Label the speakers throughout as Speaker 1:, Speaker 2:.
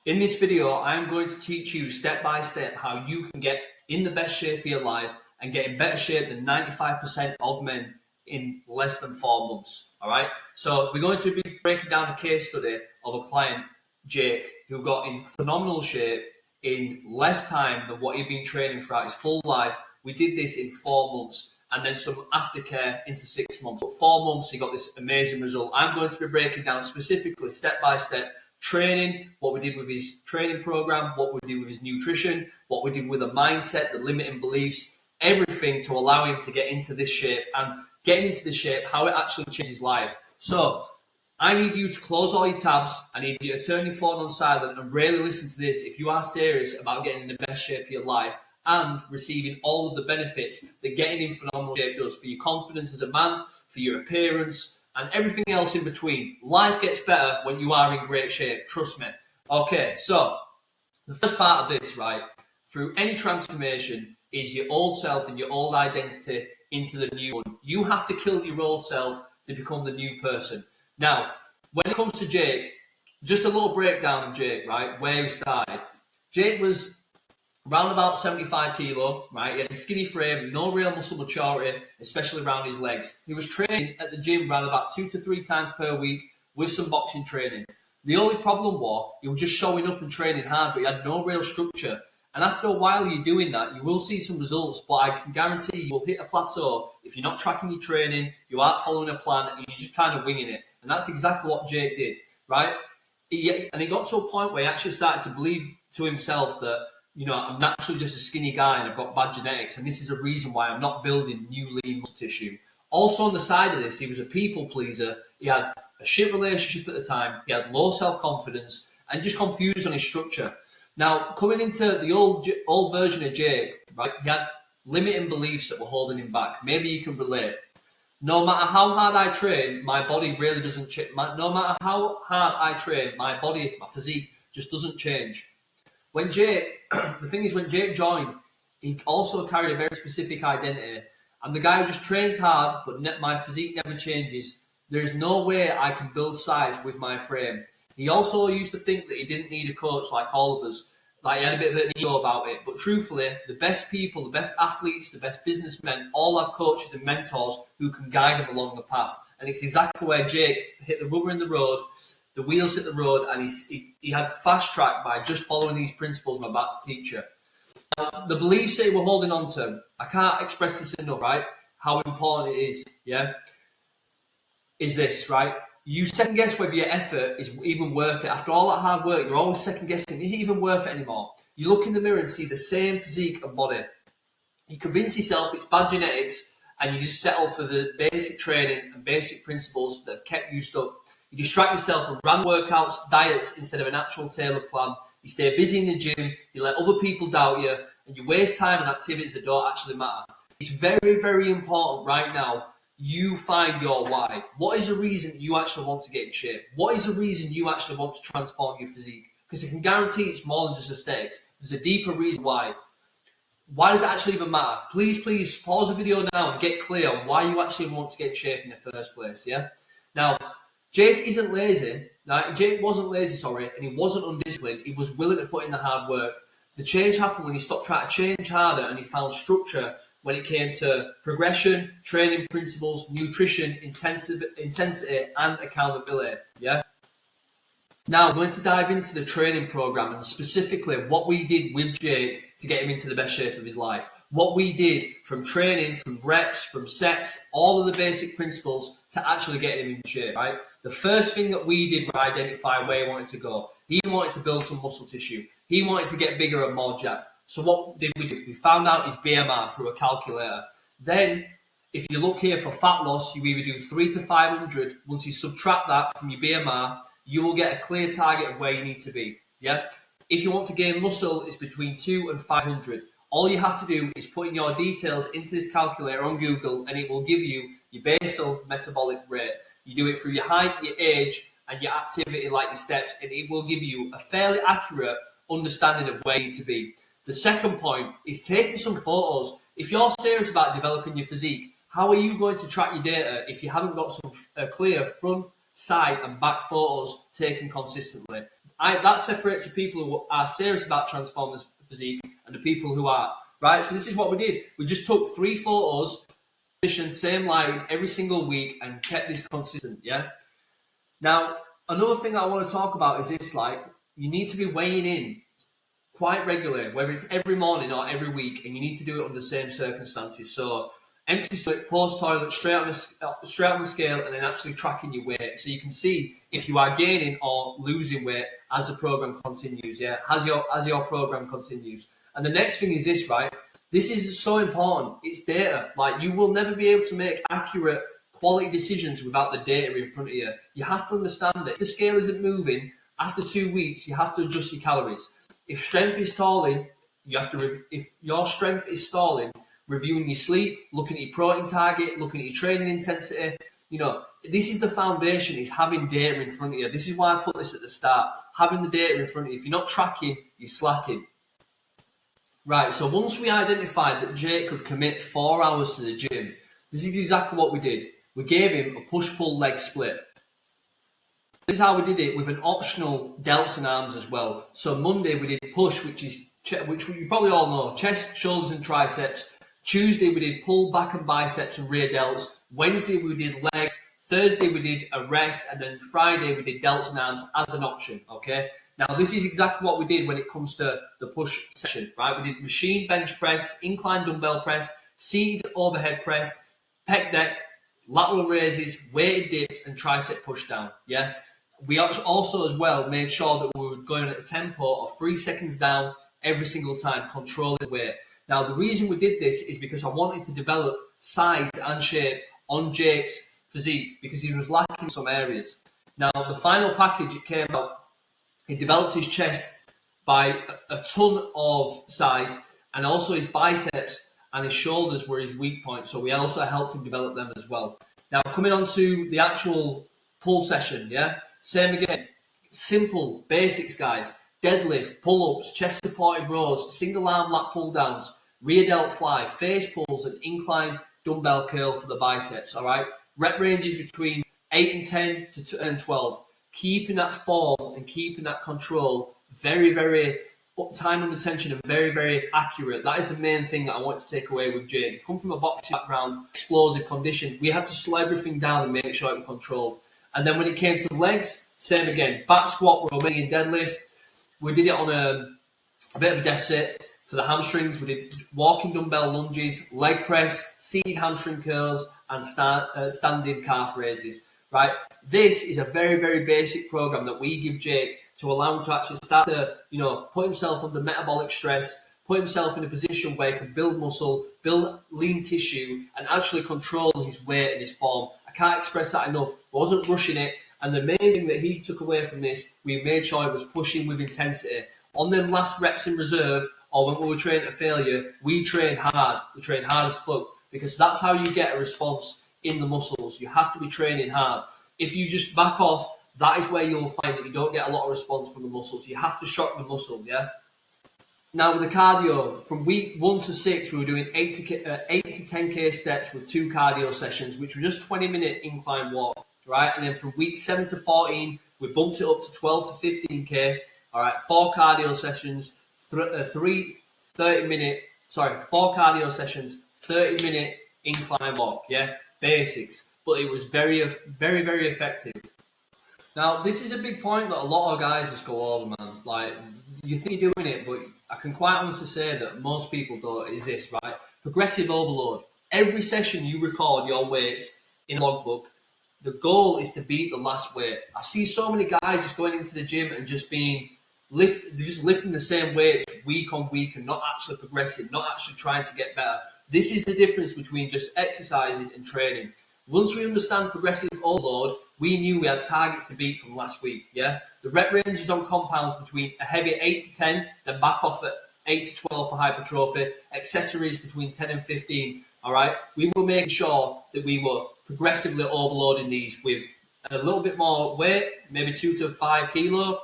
Speaker 1: In this video, I'm going to teach you step by step how you can get in the best shape of your life and get in better shape than 95% of men in less than 4 months. All right. So we're going to be breaking down a case study of a client, Jake, who got in phenomenal shape in less time than what he'd been training throughout his full life. We did this in 4 months and then some aftercare into 6 months. But 4 months, he got this amazing result. I'm going to be breaking down specifically step by step training, what we did with his training program, what we did with his nutrition, what we did with the mindset, the limiting beliefs, everything to allow him to get into this shape, and getting into this shape, how it actually changes his life. So I need you to close all your tabs. I need you to turn your phone on silent and really listen to this if you are serious about getting in the best shape of your life and receiving all of the benefits that getting in phenomenal shape does for your confidence as a man, for your appearance, and everything else in between. Life gets better when you are in great shape, trust me. Okay, so the first part of this, right, through any transformation is your old self and your old identity into the new one. You have to kill your old self to become the new person. Now, when it comes to Jake, just a little breakdown of Jake, right, where he started. Jake was around about 75 kilo, right? He had a skinny frame, no real muscle maturity, especially around his legs. He was training at the gym around about 2 to 3 times per week with some boxing training. The only problem was he was just showing up and training hard, but he had no real structure. And after a while you're doing that, you will see some results, but I can guarantee you will hit a plateau if you're not tracking your training, you aren't following a plan, and you're just kind of winging it. And that's exactly what Jake did, right? And he got to a point where he actually started to believe to himself that, you know, I'm naturally just a skinny guy and I've got bad genetics, and this is a reason why I'm not building new lean muscle tissue. Also on the side of this, he was a people pleaser. He had a shit relationship at the time. He had low self-confidence and just confused on his structure. Now, coming into the old version of Jake, right, he had limiting beliefs that were holding him back. Maybe you can relate. No matter how hard I train, my body really doesn't change. No matter how hard I train, my body, my physique just doesn't change. When Jake, the thing is, when Jake joined, he also carried a very specific identity. I'm the guy who just trains hard, but my physique never changes. There is no way I can build size with my frame. He also used to think that he didn't need a coach like all of us. Like, he had a bit of an ego about it. But truthfully, the best people, the best athletes, the best businessmen, all have coaches and mentors who can guide them along the path. And it's exactly where Jake's hit the rubber in the road. The wheels hit the road, and he had fast track by just following these principles I'm about to teach you. Now, the beliefs that we're holding on to, I can't express this enough, right? How important it is, yeah? Is this, right? You second guess whether your effort is even worth it. After all that hard work, you're always second guessing, is it even worth it anymore? You look in the mirror and see the same physique and body. You convince yourself it's bad genetics, and you just settle for the basic training and basic principles that have kept you stuck. You distract yourself with random workouts, diets, instead of an actual tailored plan. You stay busy in the gym, you let other people doubt you, and you waste time on activities that don't actually matter. It's very, very important right now you find your why. What is the reason you actually want to get in shape? What is the reason you actually want to transform your physique? Because I can guarantee it's more than just aesthetics. There's a deeper reason why. Why does it actually even matter? Please pause the video now and get clear on why you actually want to get in shape in the first place, yeah? Now, Jake isn't lazy. Right? Jake wasn't lazy, sorry, and he wasn't undisciplined. He was willing to put in the hard work. The change happened when he stopped trying to change harder and he found structure when it came to progression, training principles, nutrition, intensity, and accountability. Yeah. Now, I'm going to dive into the training program and specifically what we did with Jake to get him into the best shape of his life. What we did from training, from reps, from sets, all of the basic principles to actually get him in shape, right? The first thing that we did was identify where he wanted to go. He wanted to build some muscle tissue. He wanted to get bigger and more jacked. So what did we do? We found out his BMR through a calculator. Then, if you look here for fat loss, you either do 3 to 500. Once you subtract that from your BMR, you will get a clear target of where you need to be. Yeah. If you want to gain muscle, it's between 2 and 500. All you have to do is put in your details into this calculator on Google, and it will give you your basal metabolic rate. You do it through your height, your age, and your activity, like your steps, and it will give you a fairly accurate understanding of where you need to be. The second point is taking some photos. If you're serious about developing your physique, how are you going to track your data if you haven't got some clear front, side, and back photos taken consistently? that separates the people who are serious about transforming their physique and the people who are, right? So this is what we did. We just took 3 photos, same lighting every single week, and kept this consistent, yeah? Now, another thing I want to talk about is this, like, you need to be weighing in quite regularly, whether it's every morning or every week, and you need to do it under the same circumstances. So empty stomach, post toilet, straight on the scale, and then actually tracking your weight, so you can see if you are gaining or losing weight as the program continues. Yeah, as your program continues. And the next thing is this, right? This is so important. It's data. Like, you will never be able to make accurate quality decisions without the data in front of you. You have to understand that if the scale isn't moving after 2 weeks, you have to adjust your calories. If strength is stalling, if your strength is stalling, reviewing your sleep, looking at your protein target, looking at your training intensity. You know, this is the foundation, is having data in front of you. This is why I put this at the start. Having the data in front of you. If you're not tracking, you're slacking. Right, so once we identified that Jake could commit 4 hours to the gym, this is exactly what we did. We gave him a push-pull leg split. This is how we did it, with an optional delts and arms as well. So Monday we did push, which you probably all know, chest, shoulders and triceps. Tuesday we did pull, back and biceps and rear delts. Wednesday we did legs. Thursday we did a rest, and then Friday we did delts and arms as an option, okay? Now this is exactly what we did when it comes to the push session, right? We did machine bench press, incline dumbbell press, seated overhead press, pec deck, lateral raises, weighted dips, and tricep push down, yeah? We also as well made sure that we were going at a tempo of 3 seconds down every single time, controlling weight. Now, the reason we did this is because I wanted to develop size and shape on Jake's physique, because he was lacking in some areas. Now, the final package, it came out, he developed his chest by a ton of size, and also his biceps and his shoulders were his weak points, so we also helped him develop them as well. Now, coming on to the actual pull session, yeah? Same again, simple basics, guys. Deadlift, pull-ups, chest-supported rows, single-arm lat pull-downs, rear delt fly, face pulls, and incline dumbbell curl for the biceps, all right? Rep ranges between 8 and 10 to 10 and 12. Keeping that form and keeping that control very, very time under tension and very, very accurate. That is the main thing that I want to take away with Jake. He come from a boxing background, explosive condition. We had to slow everything down and make sure it was controlled. And then when it came to legs, same again. Back squat, Romanian deadlift. We did it on a bit of a deficit. For the hamstrings, we did walking dumbbell lunges, leg press, seated hamstring curls, and standing calf raises, right? This is a very, very basic program that we give Jake to allow him to actually start to, put himself under metabolic stress, put himself in a position where he can build muscle, build lean tissue, and actually control his weight and his form. I can't express that enough. I wasn't rushing it. And the main thing that he took away from this, we made sure he was pushing with intensity. On them last reps in reserve, or when we were training to failure, we trained hard. We trained hard as fuck, because that's how you get a response in the muscles. You have to be training hard. If you just back off, that is where you'll find that you don't get a lot of response from the muscles. You have to shock the muscle, yeah? Now with the cardio, from week 1 to 6, we were doing 8 to 10K steps with 2 cardio sessions, which were just 20-minute incline walk, right? And then from week 7 to 14, we bumped it up to 12 to 15K, all right? 4 cardio sessions, 4 cardio sessions, 30-minute incline walk, yeah? Basics. But it was very, very, very effective. Now, this is a big point that a lot of guys just go over, man. Like, you think you're doing it, but I can quite honestly say that most people don't, is this, right? Progressive overload. Every session you record your weights in a logbook, the goal is to beat the last weight. I see so many guys just going into the gym and just they're just lifting the same weights week on week and not actually progressing, not actually trying to get better. This is the difference between just exercising and training. Once we understand progressive overload, we knew we had targets to beat from last week, yeah? The rep ranges on compounds between a heavy 8 to 10, then back off at 8 to 12 for hypertrophy, accessories between 10 and 15, all right? We were making sure that we were progressively overloading these with a little bit more weight, maybe 2 to 5 kilo,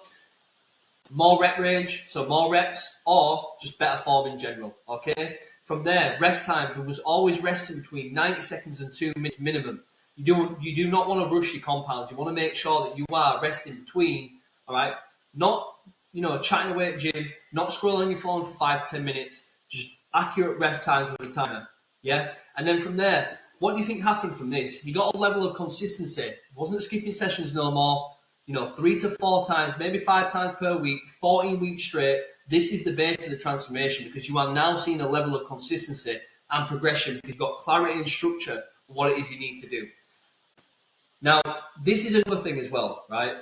Speaker 1: more rep range, so more reps, or just better form in general, okay? From there, rest times, we was always resting between 90 seconds and 2 minutes minimum. You do not want to rush your compounds. You want to make sure that you are resting between, all right, not, chatting away at gym, not scrolling your phone for 5 to 10 minutes, just accurate rest times with a timer. Yeah. And then from there, what do you think happened from this? He got a level of consistency. He wasn't skipping sessions no more. 3 to 4 times, maybe 5 times per week, 14 weeks straight. This is the base of the transformation, because you are now seeing a level of consistency and progression because you've got clarity and structure on what it is you need to do. Now, this is another thing as well, right?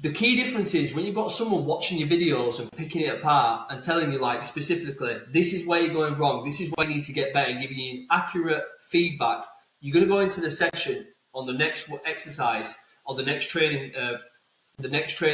Speaker 1: The key difference is when you've got someone watching your videos and picking it apart and telling you, like, specifically, this is where you're going wrong, this is where you need to get better, and giving you accurate feedback, you're going to go into the session on the next exercise or the next training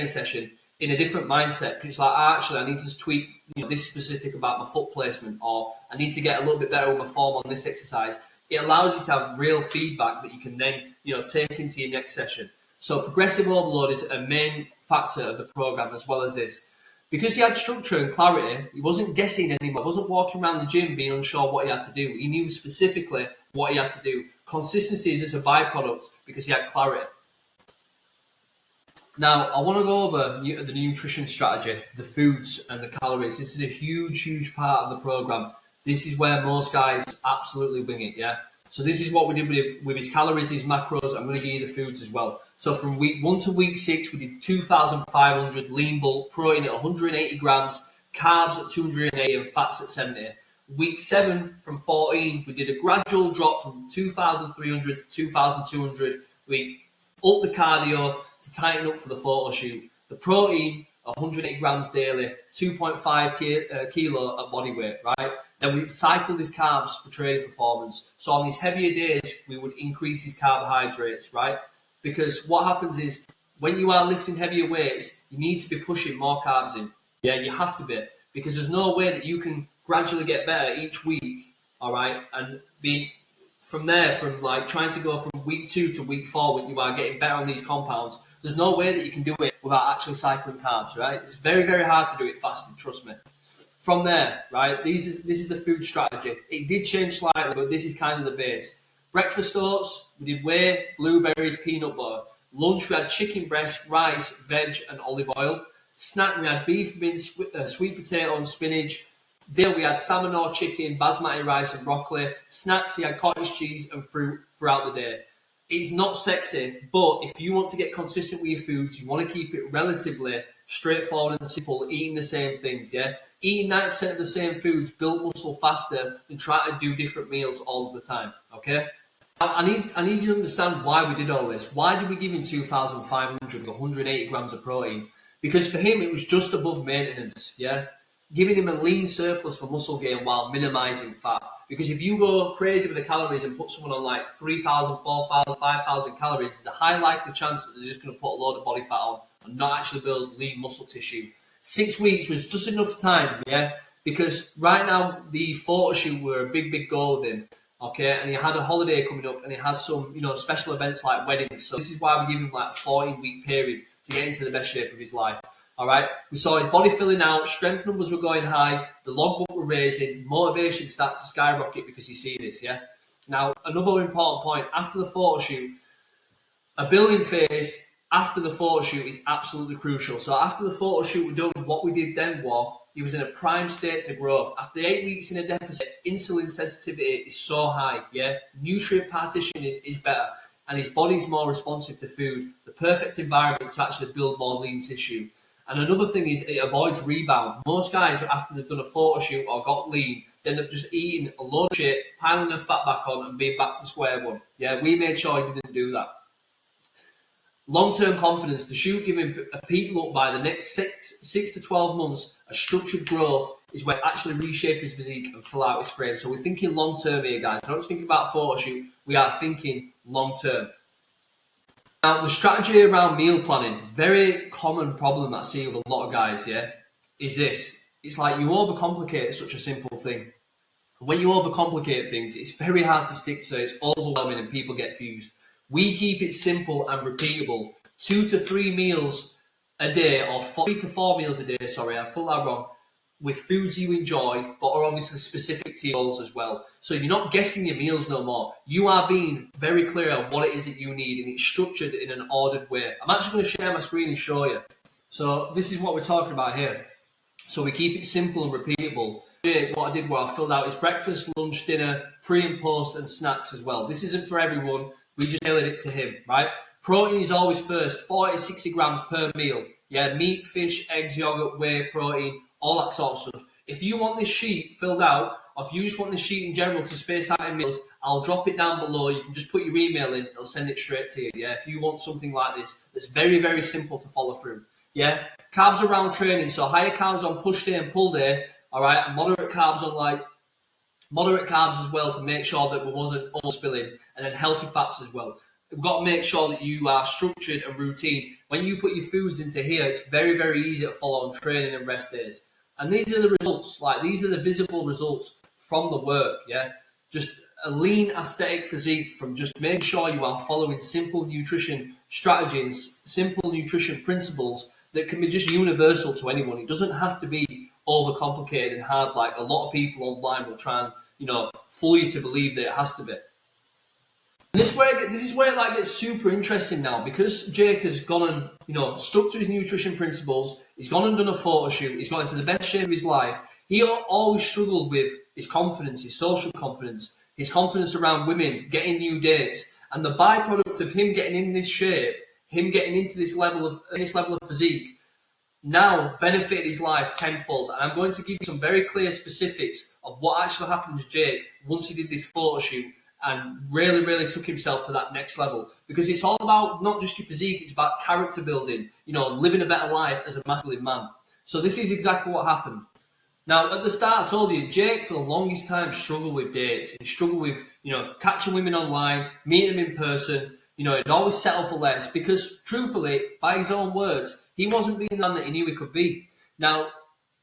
Speaker 1: session in a different mindset. It's like, actually, I need to tweak this specific about my foot placement, or I need to get a little bit better with my form on this exercise. It allows you to have real feedback that you can then take into your next session. So progressive overload is a main factor of the program, as well as this. Because he had structure and clarity, he wasn't guessing anymore. He wasn't walking around the gym being unsure what he had to do. He knew specifically what he had to do. Consistency is just a byproduct because he had clarity. Now, I want to go over the nutrition strategy, the foods and the calories. This is a huge, huge part of the program. This is where most guys absolutely wing it, yeah? So this is what we did with his calories, his macros. I'm going to give you the foods as well. So from week 1 to week 6, we did 2,500 lean bulk, protein at 180 grams, carbs at 280 and fats at 70. Week 7 from 14, we did a gradual drop from 2,300 to 2,200. We upped the cardio to tighten up for the photo shoot. The protein, 180 grams daily, 2.5 kilo at body weight, right? Then we cycled his carbs for training performance. So on these heavier days, we would increase his carbohydrates, right? Because what happens is when you are lifting heavier weights, you need to be pushing more carbs in. Yeah, you have to be, because there's no way that you can gradually get better each week, all right? And be from there, from like trying to go from week 2 to week 4 when you are getting better on these compounds, there's no way that you can do it without actually cycling carbs, right? It's very, very hard to do it fasted, trust me. From there, right, this is the food strategy. It did change slightly, but this is kind of the base. Breakfast oats, we did whey, blueberries, peanut butter. Lunch, we had chicken breast, rice, veg, and olive oil. Snack, we had beef, mince, sweet potato, and spinach. Dinner, we had salmon or chicken, basmati rice, and broccoli. Snacks, we had cottage cheese and fruit throughout the day. It's not sexy, but if you want to get consistent with your foods, you want to keep it relatively straightforward and simple, eating the same things, yeah? Eating 90% of the same foods build muscle faster than trying to do different meals all of the time, okay? I need you to understand why we did all this. Why did we give him 2,500, 180 grams of protein? Because for him, it was just above maintenance, yeah? Giving him a lean surplus for muscle gain while minimizing fat. Because if you go crazy with the calories and put someone on like 3,000, 4,000, 5,000 calories, there's a high likely chance that they're just going to put a load of body fat on and not actually build lean muscle tissue. 6 weeks was just enough time, yeah? Because right now, the photo shoot were a big, big goal of him, okay? And he had a holiday coming up and he had some, special events like weddings. So this is why we give him like a 14-week period to get into the best shape of his life. All right, we saw his body filling out, strength numbers were going high, the logbook were raising, motivation starts to skyrocket because you see this, yeah? Now, another important point, after the photo shoot, a building phase after the photo shoot is absolutely crucial. So after the photo shoot was done, what we did then was, he was in a prime state to grow. After 8 weeks in a deficit, insulin sensitivity is so high, yeah? Nutrient partitioning is better, and his body's more responsive to food, the perfect environment to actually build more lean tissue. And another thing is it avoids rebound. Most guys, after they've done a photo shoot or got lean, they end up just eating a load of shit, piling their fat back on and being back to square one. Yeah, we made sure he didn't do that. Long-term confidence, the shoot giving a peak look by the next 6 to 12 months, a structured growth is where actually reshape his physique and fill out his frame. So we're thinking long-term here, guys. We're not just thinking about a photo shoot. We are thinking long-term. Now, the strategy around meal planning, very common problem that I see with a lot of guys, yeah, is this. It's like you overcomplicate such a simple thing. When you overcomplicate things, it's very hard to stick to, it's overwhelming and people get confused. We keep it simple and repeatable. 2 to 3 meals a day, or 3 to 4 meals a day, sorry, I feel that wrong, with foods you enjoy, but are obviously specific to your goals as well. So you're not guessing your meals no more. You are being very clear on what it is that you need, and it's structured in an ordered way. I'm actually going to share my screen and show you. So this is what we're talking about here. So we keep it simple and repeatable. What I did was I filled out his breakfast, lunch, dinner, pre and post, and snacks as well. This isn't for everyone. We just tailored it to him, right? Protein is always first, 40 to 60 grams per meal. Yeah, meat, fish, eggs, yogurt, whey, protein, all that sort of stuff. If you want this sheet filled out, or if you just want this sheet in general to space out in meals, I'll drop it down below. You can just put your email in. It'll send it straight to you. Yeah, if you want something like this, that's very, very simple to follow through. Yeah, carbs around training. So higher carbs on push day and pull day. All right, and moderate carbs on moderate carbs as well to make sure that we wasn't overspilling, and then healthy fats as well. We've got to make sure that you are structured and routine. When you put your foods into here, it's very, very easy to follow on training and rest days. And these are the results, these are the visible results from the work, yeah? Just a lean aesthetic physique from just making sure you are following simple nutrition strategies, simple nutrition principles that can be just universal to anyone. It doesn't have to be overcomplicated and hard like a lot of people online will try and, fool you to believe that it has to be. And this is where it gets super interesting now, because Jake has gone and stuck to his nutrition principles. He's gone and done a photo shoot. He's got into the best shape of his life. He always struggled with his confidence, his social confidence, his confidence around women, getting new dates, and the byproduct of him getting in this shape, him getting into this level of physique, now benefited his life tenfold. And I'm going to give you some very clear specifics of what actually happened to Jake once he did this photo shoot and really, really took himself to that next level. Because it's all about not just your physique, it's about character building, living a better life as a masculine man. So this is exactly what happened. Now, at the start, I told you, Jake, for the longest time, struggled with dates. He struggled with, catching women online, meeting them in person. He'd always settle for less because, truthfully, by his own words, he wasn't being the man that he knew he could be. Now,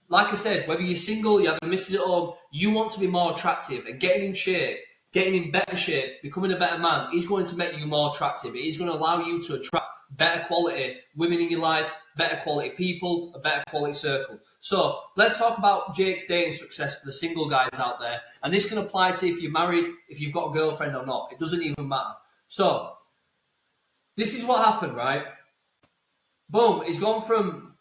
Speaker 1: like I said, whether you're single, you have a missus at home, you want to be more attractive, and getting in shape, getting in better shape, becoming a better man is going to make you more attractive. It is going to allow you to attract better quality women in your life, better quality people, a better quality circle. So let's talk about Jake's dating success for the single guys out there. And this can apply to if you're married, if you've got a girlfriend or not. It doesn't even matter. So this is what happened, right? Boom, he's gone from,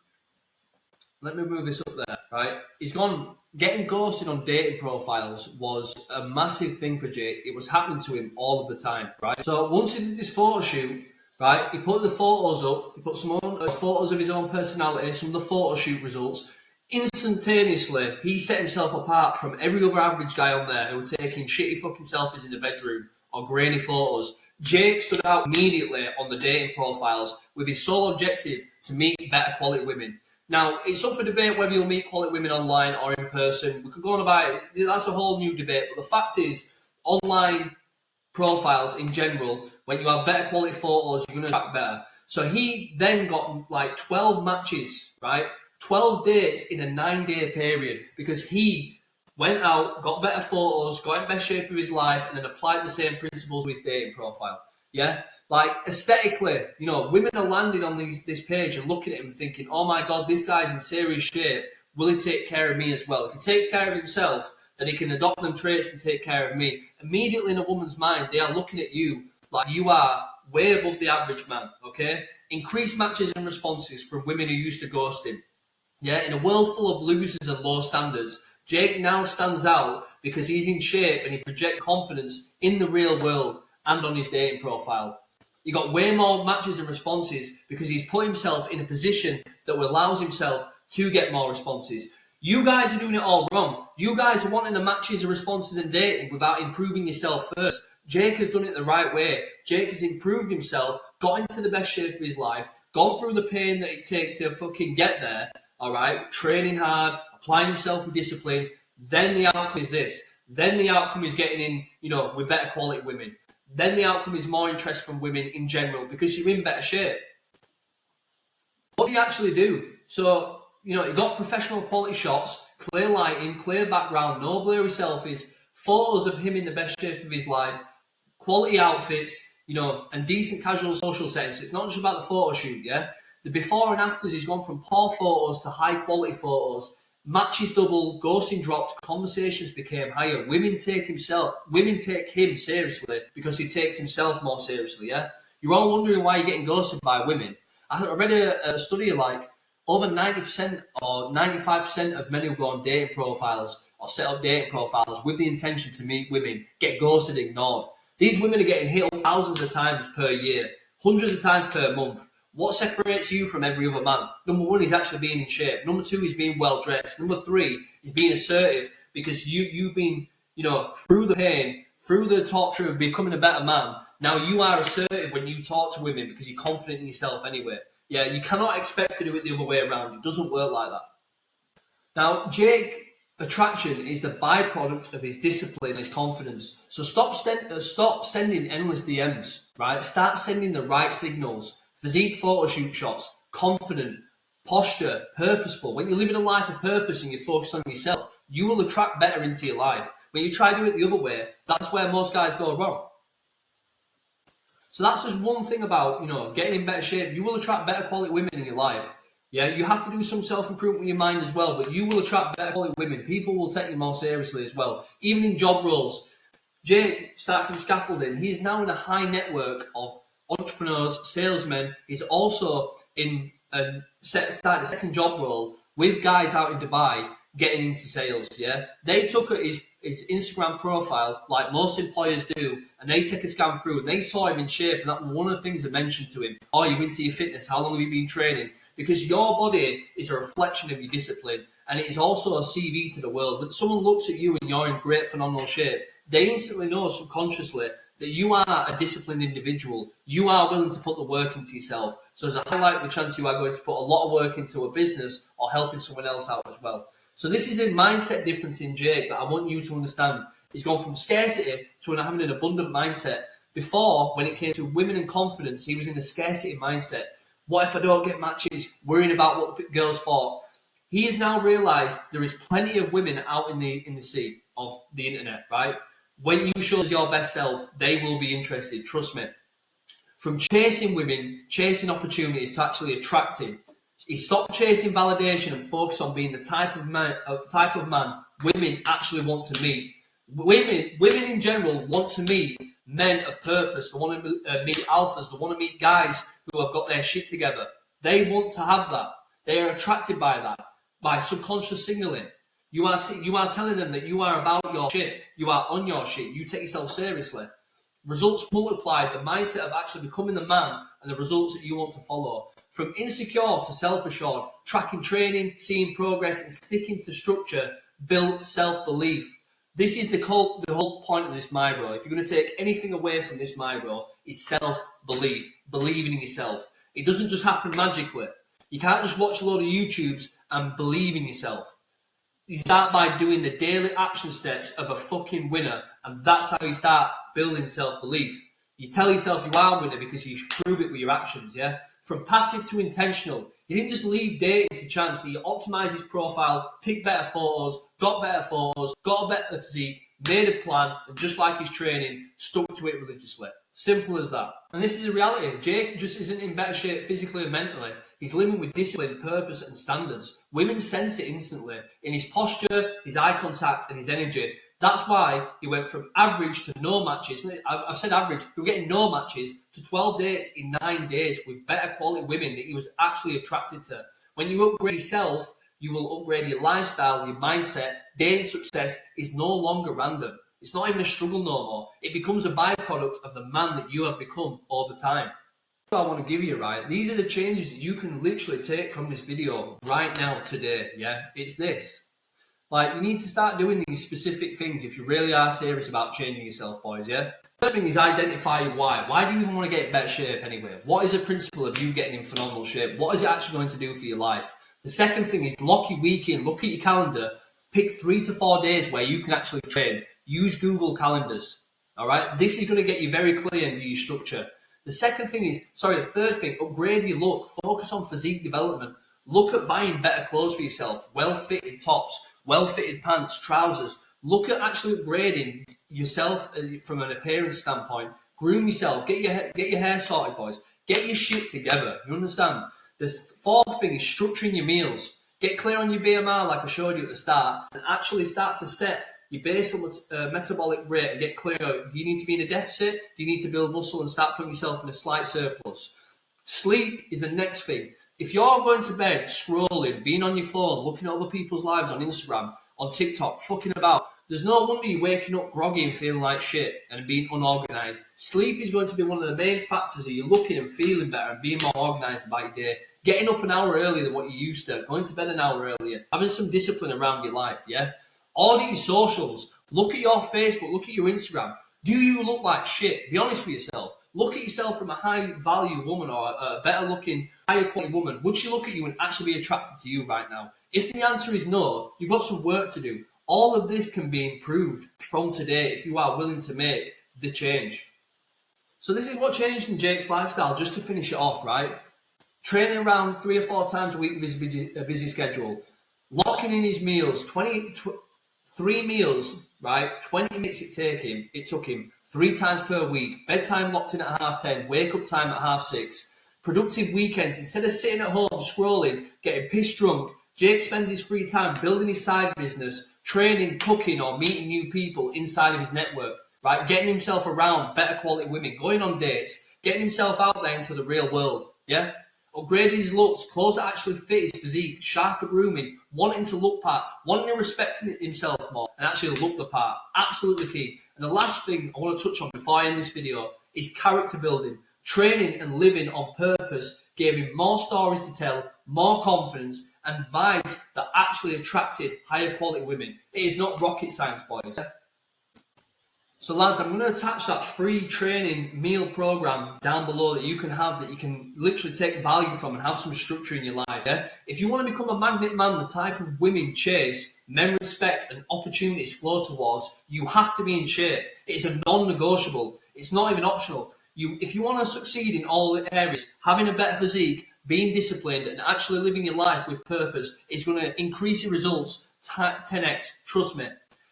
Speaker 1: let me move this up there, right? He's gone, getting ghosted on dating profiles was a massive thing for Jake. It was happening to him all of the time, right? So once he did this photo shoot, right, he put the photos up, he put some photos of his own personality, some of the photo shoot results. Instantaneously, he set himself apart from every other average guy on there who were taking shitty fucking selfies in the bedroom or grainy photos. Jake stood out immediately on the dating profiles with his sole objective to meet better quality women. Now, it's up for debate whether you'll meet quality women online or in person. We could go on about it. That's a whole new debate. But the fact is, online profiles in general, when you have better quality photos, you're going to attract better. So he then got 12 matches, right? 12 dates in a 9-day period because he went out, got better photos, got in best shape of his life, and then applied the same principles to his dating profile. Yeah? Aesthetically, women are landing on this page and looking at him thinking, oh my God, this guy's in serious shape. Will he take care of me as well? If he takes care of himself, then he can adopt them traits and take care of me. Immediately in a woman's mind, they are looking at you like you are way above the average man, okay? Increased matches and responses from women who used to ghost him. Yeah, in a world full of losers and low standards, Jake now stands out because he's in shape and he projects confidence in the real world and on his dating profile. He got way more matches and responses because he's put himself in a position that allows himself to get more responses. You guys are doing it all wrong. You guys are wanting the matches and responses and dating without improving yourself first. Jake has done it the right way. Jake has improved himself, got into the best shape of his life, gone through the pain that it takes to fucking get there, all right, training hard, applying himself with discipline. Then the outcome is this. Then the outcome is getting in, with better quality women. Then the outcome is more interest from women in general because you're in better shape. What do you actually do? So, you got professional quality shots, clear lighting, clear background, no blurry selfies, photos of him in the best shape of his life, quality outfits, and decent casual social settings. So it's not just about the photo shoot, yeah? The before and afters, he's gone from poor photos to high quality photos. Matches doubled, ghosting dropped, conversations became higher. Women take him seriously because he takes himself more seriously, yeah? You're all wondering why you're getting ghosted by women. I read a study over 90% or 95% of men who go on dating profiles or set up dating profiles with the intention to meet women get ghosted, ignored. These women are getting hit up thousands of times per year, hundreds of times per month. What separates you from every other man? Number one is actually being in shape. Number two is being well dressed. Number three is being assertive, because you've been, through the pain, through the torture of becoming a better man. Now you are assertive when you talk to women because you're confident in yourself anyway. Yeah, you cannot expect to do it the other way around. It doesn't work like that. Now, Jake, attraction is the byproduct of his discipline and his confidence. So stop sending endless DMs, right? Start sending the right signals. Physique photo shoot shots, confident, posture, purposeful. When you're living a life of purpose and you focus on yourself, you will attract better into your life. When you try to do it the other way, that's where most guys go wrong. So that's just one thing about, getting in better shape. You will attract better quality women in your life. Yeah, you have to do some self-improvement with your mind as well, but you will attract better quality women. People will take you more seriously as well, even in job roles. Jake started from scaffolding. He is now in a high network of entrepreneurs, salesmen. He's also started a second job role with guys out in Dubai getting into sales. Yeah, they took his Instagram profile like most employers do, and they take a scan through, and they saw him in shape, and that was one of the things they mentioned to him. Oh, you're into your fitness. How long have you been training? Because your body is a reflection of your discipline, and it is also a CV to the world. When someone looks at you and you're in great, phenomenal shape, they instantly know subconsciously that you are a disciplined individual. You are willing to put the work into yourself. So there's a high likely chance you are going to put a lot of work into a business or helping someone else out as well. So this is a mindset difference in Jake that I want you to understand. He's gone from scarcity to having an abundant mindset. Before, when it came to women and confidence, he was in a scarcity mindset. What if I don't get matches? Worrying about what girls thought. He has now realised there is plenty of women out in the sea of the internet, right? When you show your best self, they will be interested. Trust me. From chasing women, chasing opportunities to actually attracting, he stopped chasing validation and focused on being the type of man women actually want to meet. Women in general want to meet men of purpose. They want to meet alphas. They want to meet guys who have got their shit together. They want to have that. They are attracted by that, by subconscious signaling. You are telling them that you are about your shit. You are on your shit. You take yourself seriously. Results multiplied, the mindset of actually becoming the man and the results that you want to follow. From insecure to self-assured, tracking training, seeing progress, and sticking to structure, build self-belief. This is the whole point of this Mybro. If you're going to take anything away from this Mybro, it's self-belief, believing in yourself. It doesn't just happen magically. You can't just watch a load of YouTubes and believe in yourself. You start by doing the daily action steps of a fucking winner, and that's how you start building self-belief. You tell yourself you are a winner because you prove it with your actions, yeah? From passive to intentional. He didn't just leave dating to chance. He optimized his profile, picked better photos, got a better physique, made a plan, and just like his training, stuck to it religiously. Simple as that. And this is a reality. Jake just isn't in better shape physically and mentally. He's living with discipline, purpose, and standards. Women sense it instantly in his posture, his eye contact, and his energy. That's why he went from average to no matches. I've said average. He was getting no matches to 12 dates in 9 days with better quality women that he was actually attracted to. When you upgrade yourself, you will upgrade your lifestyle, your mindset. Dating success is no longer random. It's not even a struggle no more. It becomes a byproduct of the man that you have become over time. I want to give you, right? These are the changes that you can literally take from this video right now, today, yeah? It's this. Like, you need to start doing these specific things if you really are serious about changing yourself, boys, yeah? First thing is identify why. Why do you even want to get in better shape anyway? What is the principle of you getting in phenomenal shape? What is it actually going to do for your life? The second thing is lock your week in. Look at your calendar. Pick 3 to 4 days where you can actually train. Use Google Calendars, all right? This is going to get you very clear into your structure. The third thing, upgrade your look. Focus on physique development. Look at buying better clothes for yourself. Well-fitted tops, well-fitted pants, trousers. Look at actually upgrading yourself from an appearance standpoint. Groom yourself. Get your hair sorted, boys. Get your shit together. You understand? The fourth thing is structuring your meals. Get clear on your BMR like I showed you at the start, and actually start to set your basal metabolic rate and get clear out. Do you need to be in a deficit? Do you need to build muscle and start putting yourself in a slight surplus? Sleep is the next thing. If you're going to bed scrolling, being on your phone, looking at other people's lives on Instagram, on TikTok, fucking about, there's no wonder you're waking up groggy and feeling like shit and being unorganized. Sleep is going to be one of the main factors of you looking and feeling better and being more organized about your day. Getting up an hour earlier than what you used to, going to bed an hour earlier, having some discipline around your life, yeah? Audit your socials. Look at your Facebook, look at your Instagram. Do you look like shit? Be honest with yourself. Look at yourself from a high-value woman or a better-looking, higher-quality woman. Would she look at you and actually be attracted to you right now? If the answer is no, you've got some work to do. All of this can be improved from today if you are willing to make the change. So this is what changed in Jake's lifestyle, just to finish it off, right? Training around 3 or 4 times a week with his busy schedule. Locking in his meals, 3 meals, right? 20 minutes it took him 3 times per week. Bedtime locked in at 10:30, wake up time at 6:30. Productive weekends. Instead of sitting at home scrolling, getting pissed drunk, Jake spends his free time building his side business, training, cooking, or meeting new people inside of his network, right? Getting himself around better quality women, going on dates, getting himself out there into the real world, yeah? Upgrade his looks, clothes that actually fit his physique, sharper grooming, wanting to look part, wanting to respect himself more, and actually look the part. Absolutely key. And the last thing I want to touch on before I end this video is character building. Training and living on purpose gave him more stories to tell, more confidence, and vibes that actually attracted higher quality women. It is not rocket science, boys. So lads, I'm going to attach that free training meal program down below that you can have, that you can literally take value from and have some structure in your life. Yeah? If you want to become a magnet man, the type of women chase, men respect, and opportunities flow towards, you have to be in shape. It is a non-negotiable. It's not even optional. If you want to succeed in all areas, having a better physique, being disciplined, and actually living your life with purpose is going to increase your results 10x. Trust me.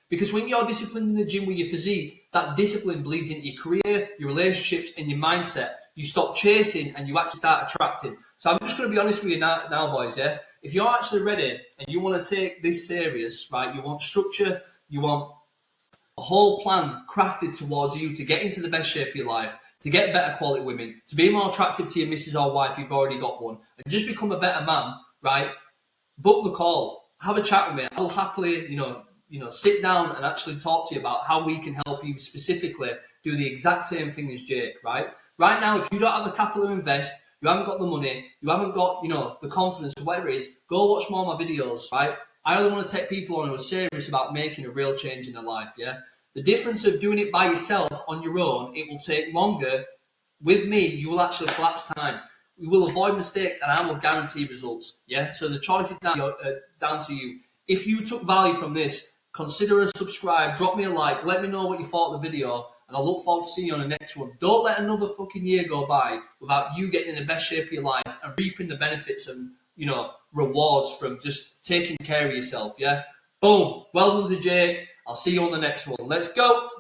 Speaker 1: Because when you're disciplined in the gym with your physique, that discipline bleeds into your career, your relationships, and your mindset. You stop chasing and you actually start attracting. So I'm just going to be honest with you now, boys, yeah? If you're actually ready and you want to take this serious, right, you want structure, you want a whole plan crafted towards you to get into the best shape of your life, to get better quality women, to be more attractive to your missus or wife if you've already got one, and just become a better man, right? Book the call. Have a chat with me. I'll happily, sit down and actually talk to you about how we can help you specifically do the exact same thing as Jake, right? Right now, if you don't have the capital to invest, you haven't got the money, you haven't got, the confidence, whatever it is, go watch more of my videos, right? I only want to take people on who are serious about making a real change in their life, yeah? The difference of doing it by yourself on your own, it will take longer. With me, you will actually collapse time. We will avoid mistakes and I will guarantee results, yeah? So the choice is down to you. If you took value from this, consider a subscribe, drop me a like, let me know what you thought of the video, and I look forward to seeing you on the next one. Don't let another fucking year go by without you getting in the best shape of your life and reaping the benefits and, rewards from just taking care of yourself, yeah? Boom. Well done to Jake. I'll see you on the next one. Let's go.